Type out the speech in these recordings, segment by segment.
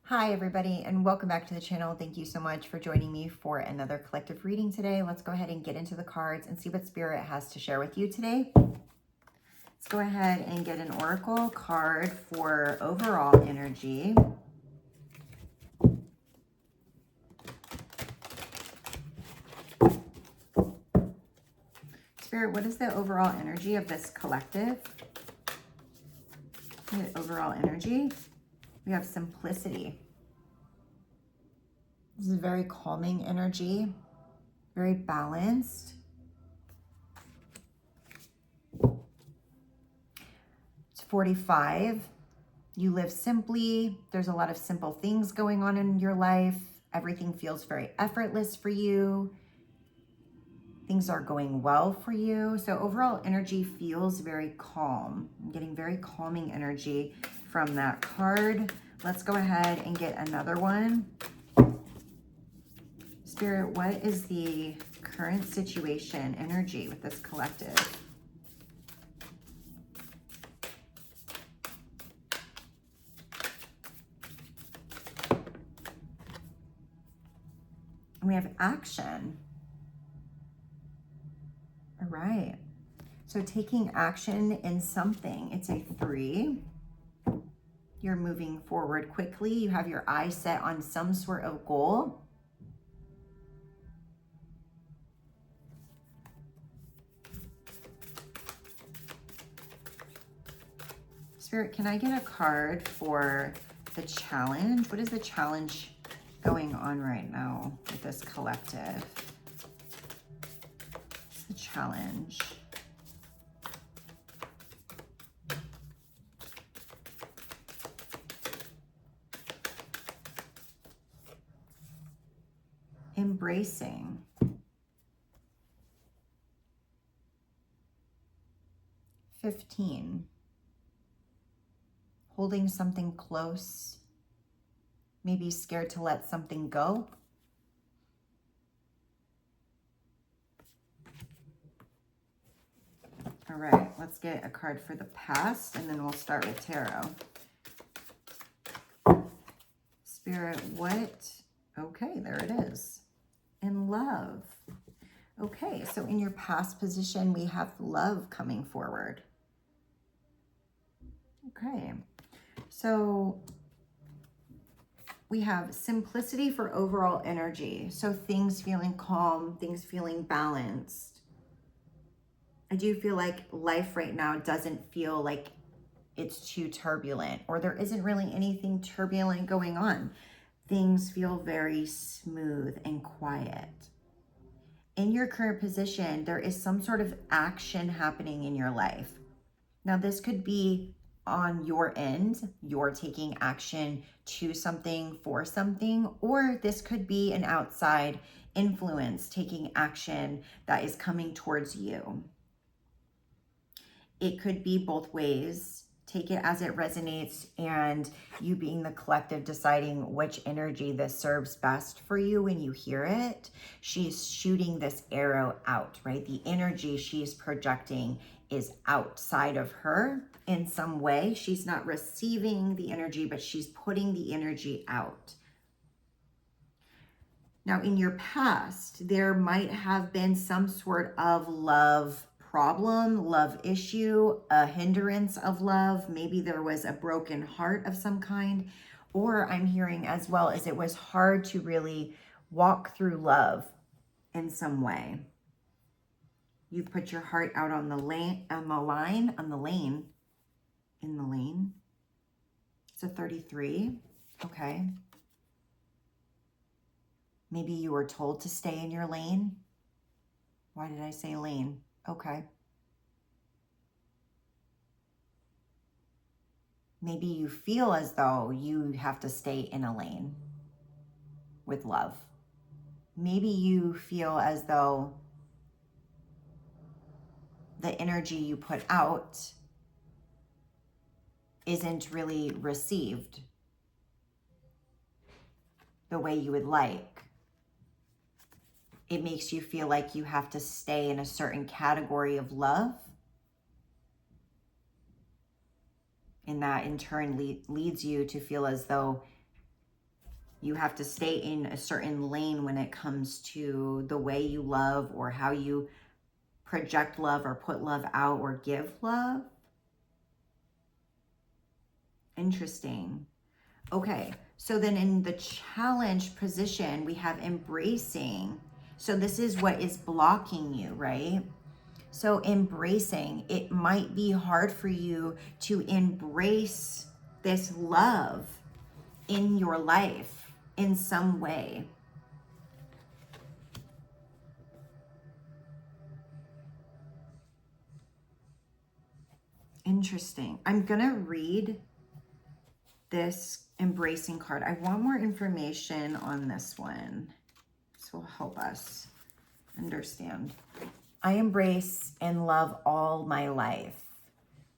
Hi everybody, and welcome back to the channel. Thank you so much for joining me for another collective reading today. Let's go ahead and get into the cards and see what Spirit has to share with you today. Let's go ahead and get an oracle card for overall energy. Spirit, what is the overall energy of this collective? The overall energy. We have simplicity. This is a very calming energy, very balanced. It's 45. You live simply. There's a lot of simple things going on in your life. Everything feels very effortless for you. Things are going well for you. So overall energy feels very calm. I'm getting very calming energy from that card. Let's go ahead and get another one. Spirit, what is the current situation energy with this collective? And we have action. All right. So taking action in something, it's a 3. You're moving forward quickly. You have your eyes set on some sort of goal. Spirit, can I get a card for the challenge? What is the challenge going on right now with this collective? The challenge. Embracing. 15. Holding something close. Maybe scared to let something go. All right, let's get a card for the past and then we'll start with tarot. Spirit, what? Okay, there it is. In love. Okay, so in your past position, we have love coming forward. Okay, so we have simplicity for overall energy. So things feeling calm, things feeling balanced. I do feel like life right now doesn't feel like it's too turbulent, or there isn't really anything turbulent going on. Things feel very smooth and quiet. In your current position, there is some sort of action happening in your life. Now, this could be on your end, you're taking action to something for something, or this could be an outside influence taking action that is coming towards you. It could be both ways. Take it as it resonates, and you being the collective deciding which energy this serves best for you when you hear it. She's shooting this arrow out, right? The energy she's projecting is outside of her in some way. She's not receiving the energy, but she's putting the energy out. Now, in your past, there might have been some sort of love problem, love issue, a hindrance of love. Maybe there was a broken heart of some kind, or I'm hearing as well as it was hard to really walk through love in some way. You've put your heart out on the lane, in the lane. It's a 33. Okay. Maybe you were told to stay in your lane. Why did I say lane? Okay. Maybe you feel as though you have to stay in a lane with love. Maybe you feel as though the energy you put out isn't really received the way you would like. It makes you feel like you have to stay in a certain category of love. And that in turn leads you to feel as though You have to stay in a certain lane when it comes to the way you love or how you project love or put love out or give love. Interesting. Okay, so then in the challenge position, we have embracing. So this is what is blocking you, right? So embracing, it might be hard for you to embrace this love in your life in some way. Interesting. I'm gonna read this embracing card. I want more information on this one. This will help us understand. I embrace and love all my life.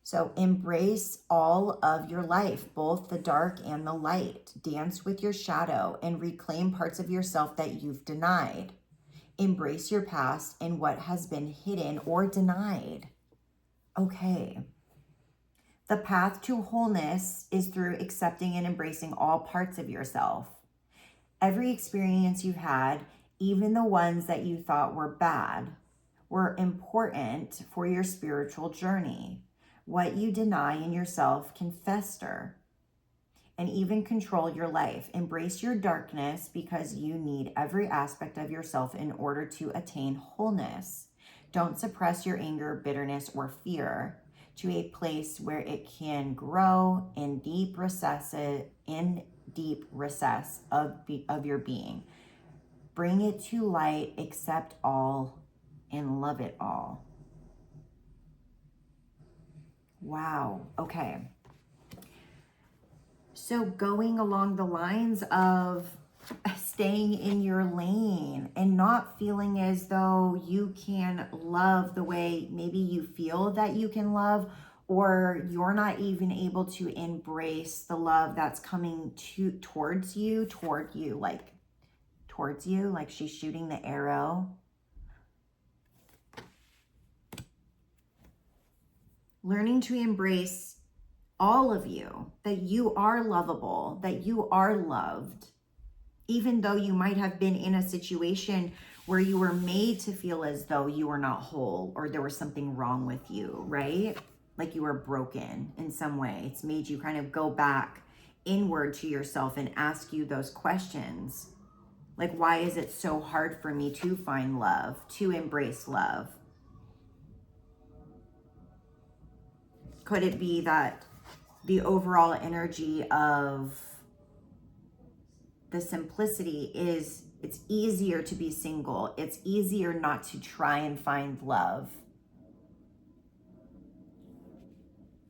So embrace all of your life, both the dark and the light. Dance with your shadow and reclaim parts of yourself that you've denied. Embrace your past and what has been hidden or denied. Okay. The path to wholeness is through accepting and embracing all parts of yourself. Every experience you've had, even the ones that you thought were bad, were important for your spiritual journey. What you deny in yourself can fester and even control your life. Embrace your darkness because you need every aspect of yourself in order to attain wholeness. Don't suppress your anger, bitterness, or fear to a place where it can grow in deep recess of your being. Bring it to light, accept all, and love it all. Wow. Okay. So going along the lines of staying in your lane and not feeling as though you can love the way maybe you feel that you can love, or you're not even able to embrace the love that's coming towards you, like she's shooting the arrow. Learning to embrace all of you, that you are lovable, that you are loved, even though you might have been in a situation where you were made to feel as though you were not whole or there was something wrong with you, right? Like you were broken in some way. It's made you kind of go back inward to yourself and ask you those questions. Like, why is it so hard for me to find love, to embrace love? Could it be that the overall energy of the simplicity is it's easier to be single. It's easier not to try and find love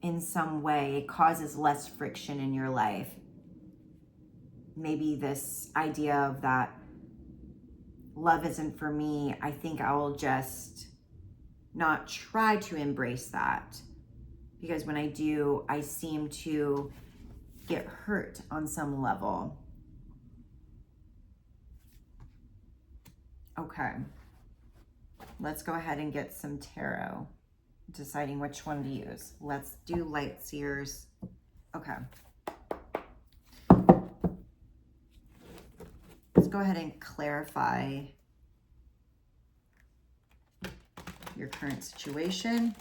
in some way. It causes less friction in your life. Maybe this idea of that love isn't for me. I think I will just not try to embrace that, because when I do, I seem to get hurt on some level. Okay, let's go ahead and get some tarot, deciding which one to use. Let's do Light Seers. Okay. Let's go ahead and clarify your current situation.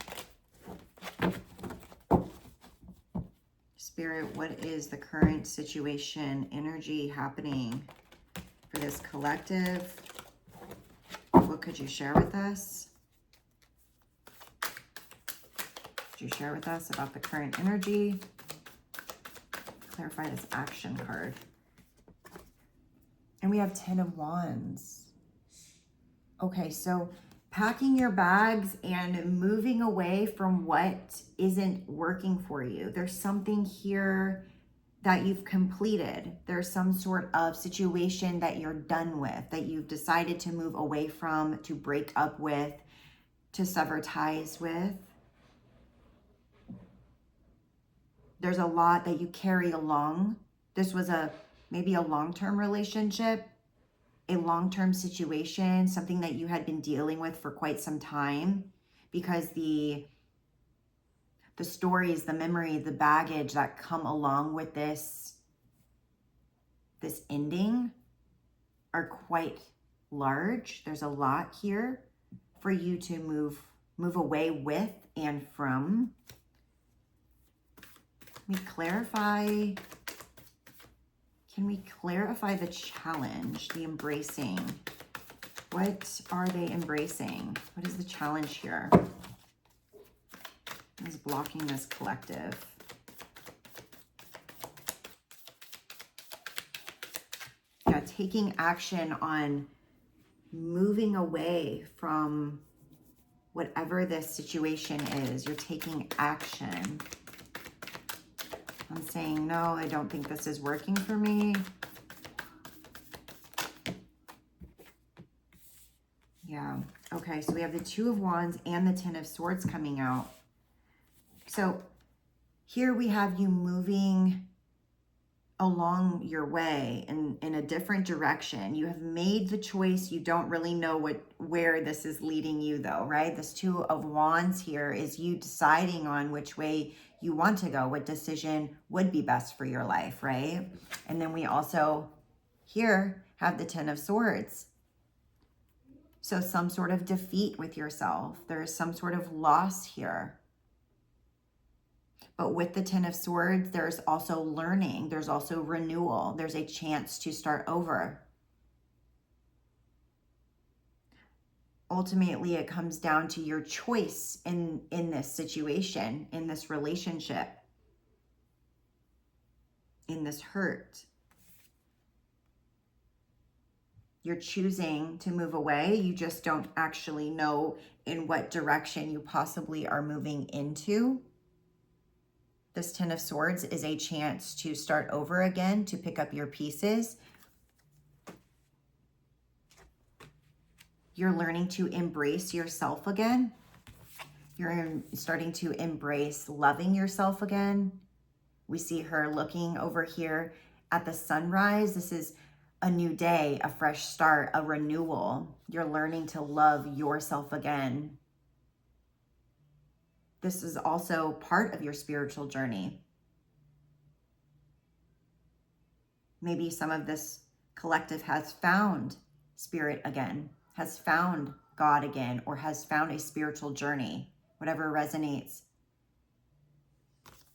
Spirit, what is the current situation, energy happening for this collective? What could you share with us? Could you share with us about the current energy? Clarify this action card. And we have 10 of Wands. Okay, so packing your bags and moving away from what isn't working for you. There's something here that you've completed. There's some sort of situation that you're done with, that you've decided to move away from, to break up with, to sever ties with. There's a lot that you carry along. This was maybe a long-term relationship, a long-term situation, something that you had been dealing with for quite some time, because the stories, the memory, the baggage that come along with this this ending are quite large. There's a lot here for you to move away with and from. Can we clarify the challenge, the embracing? What are they embracing? What is the challenge here? What is blocking this collective? Yeah, taking action on moving away from whatever this situation is. You're taking action. I'm saying, no, I don't think this is working for me. Yeah. Okay, so we have the Two of Wands and the Ten of Swords coming out. So here we have you moving along your way in a different direction. You have made the choice. You don't really know where this is leading you though, right? This Two of Wands here is you deciding on which way you want to go, what decision would be best for your life, right? And then we also here have the Ten of Swords. So some sort of defeat with yourself. There is some sort of loss here. But with the Ten of Swords, there's also learning. There's also renewal. There's a chance to start over. Ultimately, it comes down to your choice in this situation, in this relationship, in this hurt. You're choosing to move away. You just don't actually know in what direction you possibly are moving into. This Ten of Swords is a chance to start over again, to pick up your pieces. You're learning to embrace yourself again. You're starting to embrace loving yourself again. We see her looking over here at the sunrise. This is a new day, a fresh start, a renewal. You're learning to love yourself again. This is also part of your spiritual journey. Maybe some of this collective has found spirit again, has found God again, or has found a spiritual journey, whatever resonates.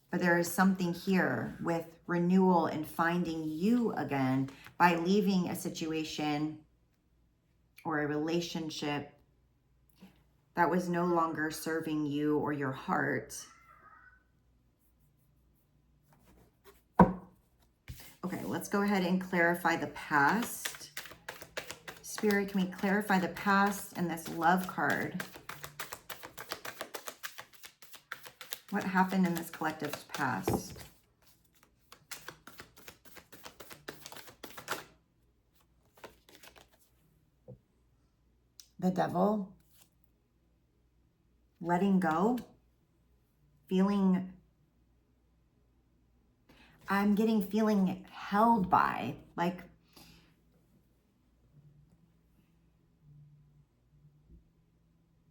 But there is something here with renewal and finding you again by leaving a situation or a relationship that was no longer serving you or your heart. Okay, let's go ahead and clarify the past. Spirit, can we clarify the past and this love card? What happened in this collective's past? The Devil. Letting go. I'm getting feeling held by, like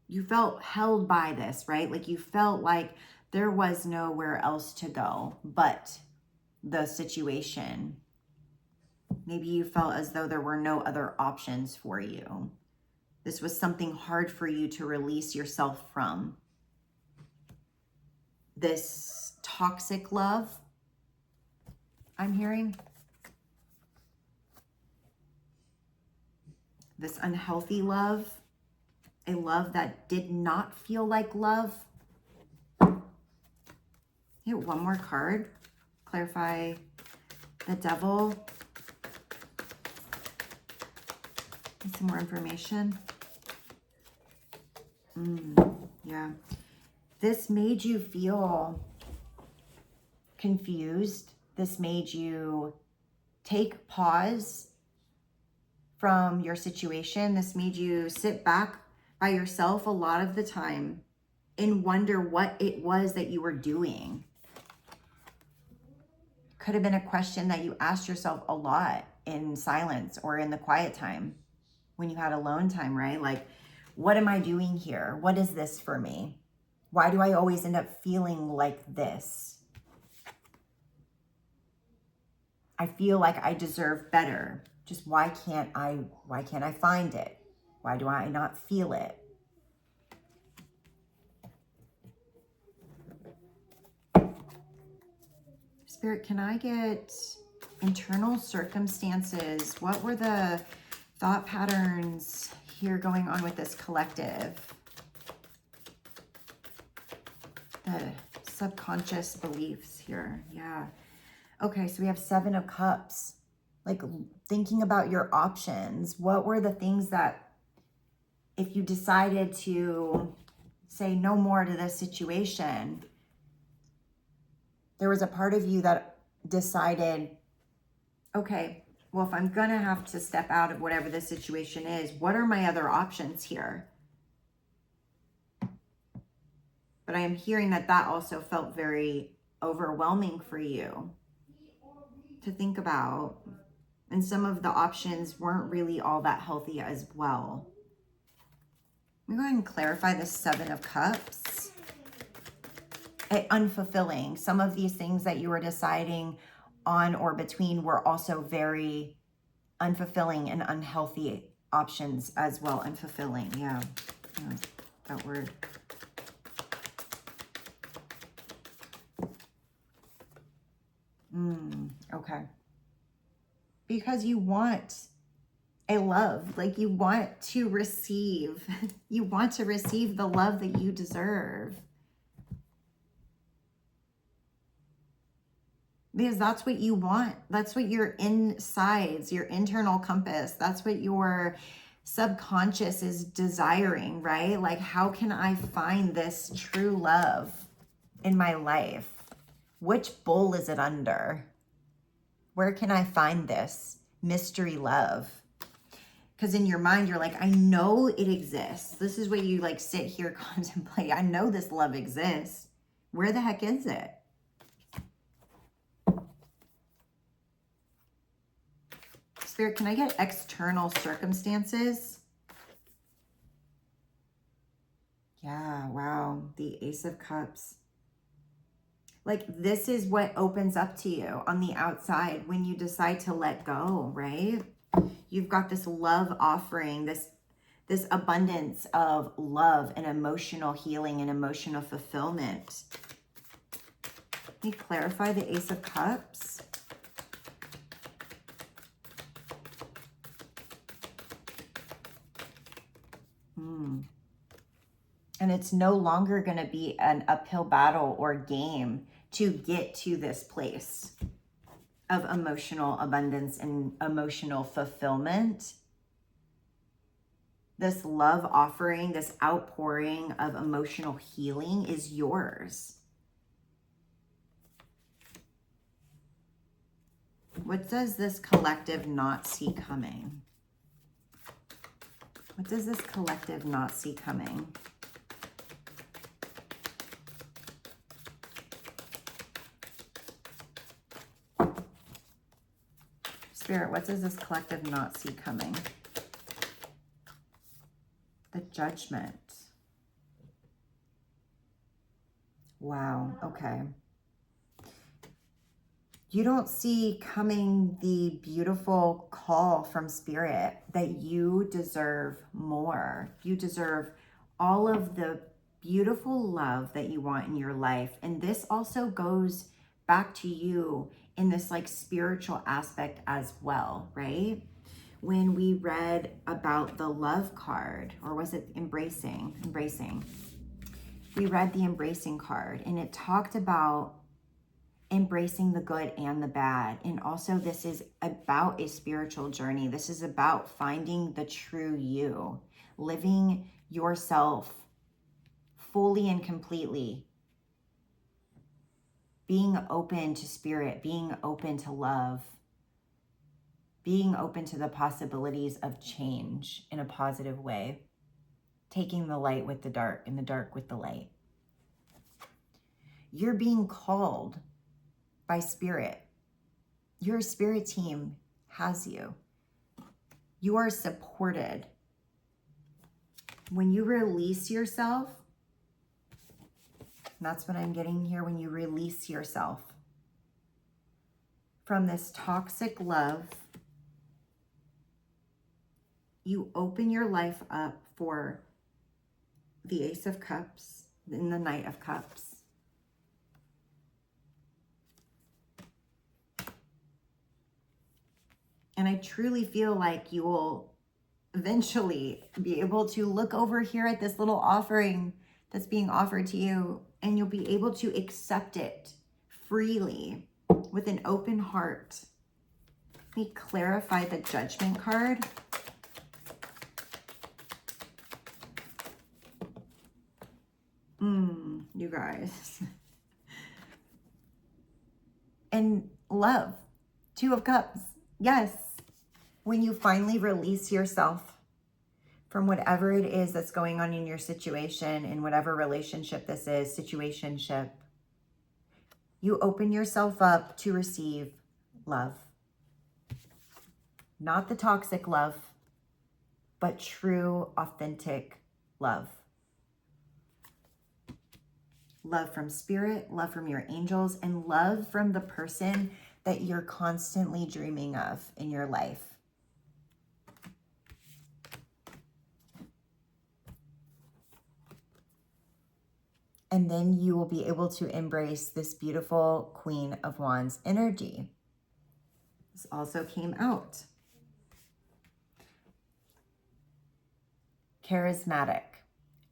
you felt held by this, right? Like you felt like there was nowhere else to go but the situation. Maybe you felt as though there were no other options for you. This was something hard for you to release yourself from. This toxic love, I'm hearing. This unhealthy love, a love that did not feel like love. Here, one more card. Clarify the Devil. Get some more information. Yeah. This made you feel confused. This made you take pause from your situation. This made you sit back by yourself a lot of the time and wonder what it was that you were doing. Could have been a question that you asked yourself a lot in silence or in the quiet time when you had alone time, right? Like, what am I doing here? What is this for me? Why do I always end up feeling like this? I feel like I deserve better. Just why can't I find it? Why do I not feel it? Spirit, can I get internal circumstances? What were the thought patterns here going on with this collective? The subconscious beliefs here. Yeah. Okay, so we have 7 of Cups. Like thinking about your options. What were the things that, if you decided to say no more to this situation, there was a part of you that decided, okay, well, if I'm gonna have to step out of whatever the situation is, what are my other options here? But I am hearing that that also felt very overwhelming for you to think about. And some of the options weren't really all that healthy as well. I'm going to go ahead and clarify the 7 of Cups. Unfulfilling. Some of these things that you were deciding on or between were also very unfulfilling and unhealthy options as well. Unfulfilling, yeah. That word. Okay. Because you want a love, like you want to receive, you want to receive the love that you deserve. Because that's what you want. That's what your insides, your internal compass, that's what your subconscious is desiring, right? Like, how can I find this true love in my life? Which bowl is it under? Where can I find this mystery love? Because in your mind, you're like, I know it exists. This is what you like sit here, contemplate. I know this love exists. Where the heck is it? Spirit, can I get external circumstances? Yeah, wow. The Ace of Cups. Like, this is what opens up to you on the outside when you decide to let go, right? You've got this love offering, this abundance of love and emotional healing and emotional fulfillment. Can you clarify the Ace of Cups? And it's no longer going to be an uphill battle or game to get to this place of emotional abundance and emotional fulfillment. This love offering, this outpouring of emotional healing is yours. What does this collective not see coming? What does this collective not see coming? Spirit, what does this collective not see coming? The Judgment. Wow, okay. You don't see coming the beautiful call from Spirit that you deserve more. You deserve all of the beautiful love that you want in your life. And this also goes back to you in this like spiritual aspect as well, right? When we read about the love card, or was it embracing? We read the embracing card, and it talked about embracing the good and the bad. And also, this is about a spiritual journey. This is about finding the true you, living yourself fully and completely, being open to Spirit, being open to love, being open to the possibilities of change in a positive way, taking the light with the dark and the dark with the light. You're being called by Spirit. Your Spirit team has you. You are supported. When you release yourself, that's what I'm getting here, when you release yourself from this toxic love, you open your life up for the Ace of Cups and the Knight of Cups. And I truly feel like you will eventually be able to look over here at this little offering that's being offered to you, and you'll be able to accept it freely with an open heart. Let me clarify the Judgment card. You guys. And love, Two of Cups. Yes. When you finally release yourself from whatever it is that's going on in your situation, in whatever relationship this is, situationship, you open yourself up to receive love. Not the toxic love, but true, authentic love. Love from spirit, love from your angels, and love from the person that you're constantly dreaming of in your life. And then you will be able to embrace this beautiful Queen of Wands energy. This also came out. Charismatic,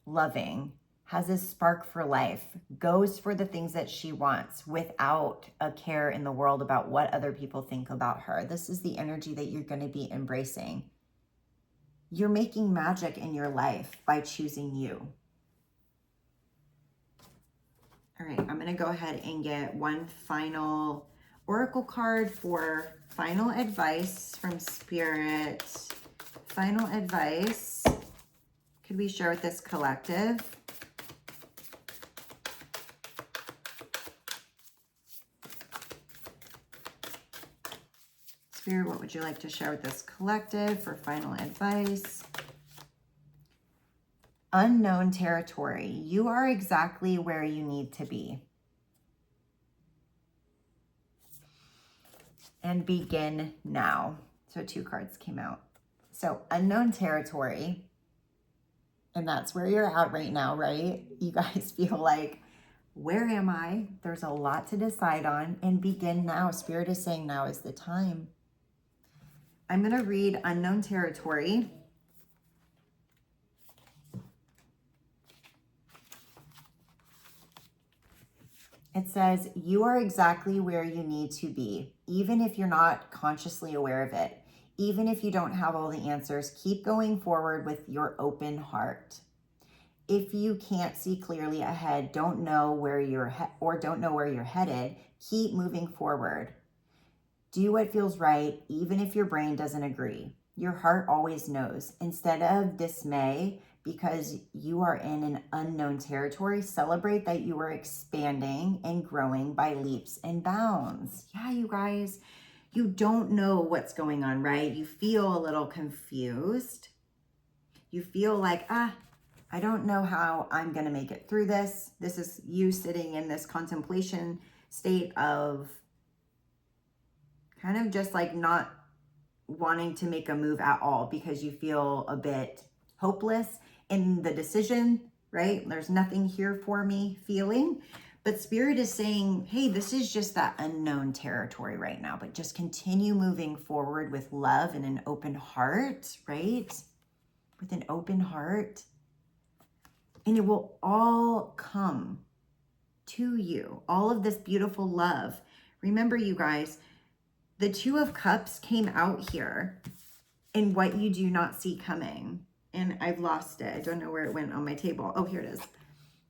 loving, has a spark for life, goes for the things that she wants without a care in the world about what other people think about her. This is the energy that you're going to be embracing. You're making magic in your life by choosing you. All right, I'm going to go ahead and get one final oracle card for final advice from Spirit. Final advice. Could we share with this collective? Spirit, what would you like to share with this collective for final advice? Unknown territory. You are exactly where you need to be. And begin now. So 2 cards came out. So unknown territory. And that's where you're at right now, right? You guys feel like, where am I? There's a lot to decide on, and begin now. Spirit is saying now is the time. I'm going to read unknown territory. It says, you are exactly where you need to be, even if you're not consciously aware of it. Even if you don't have all the answers, keep going forward with your open heart. If you can't see clearly ahead, don't know where you're headed, keep moving forward. Do what feels right, even if your brain doesn't agree. Your heart always knows. Instead of dismay, because you are in an unknown territory, celebrate that you are expanding and growing by leaps and bounds. Yeah, you guys, you don't know what's going on, right? You feel a little confused. You feel like, I don't know how I'm going to make it through this. This is you sitting in this contemplation state of kind of just like not wanting to make a move at all because you feel a bit hopeless in the decision, right? There's nothing here for me feeling. But Spirit is saying, hey, this is just that unknown territory right now, but just continue moving forward with love and an open heart, right? With an open heart. And it will all come to you. All of this beautiful love. Remember, you guys, the 2 of Cups came out here in what you do not see coming. And I've lost it. I don't know where it went on my table. Oh, here it is.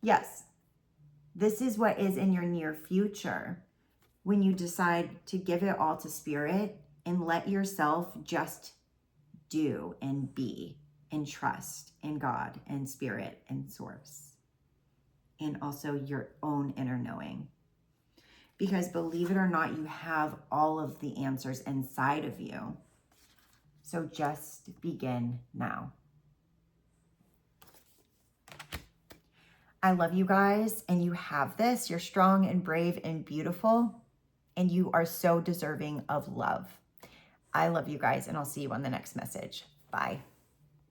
Yes. This is what is in your near future when you decide to give it all to Spirit and let yourself just do and be and trust in God and Spirit and Source. And also your own inner knowing. Because believe it or not, you have all of the answers inside of you. So just begin now. I love you guys, and you have this. You're strong and brave and beautiful. and you are so deserving of love. I love you guys, and I'll see you on the next message. Bye.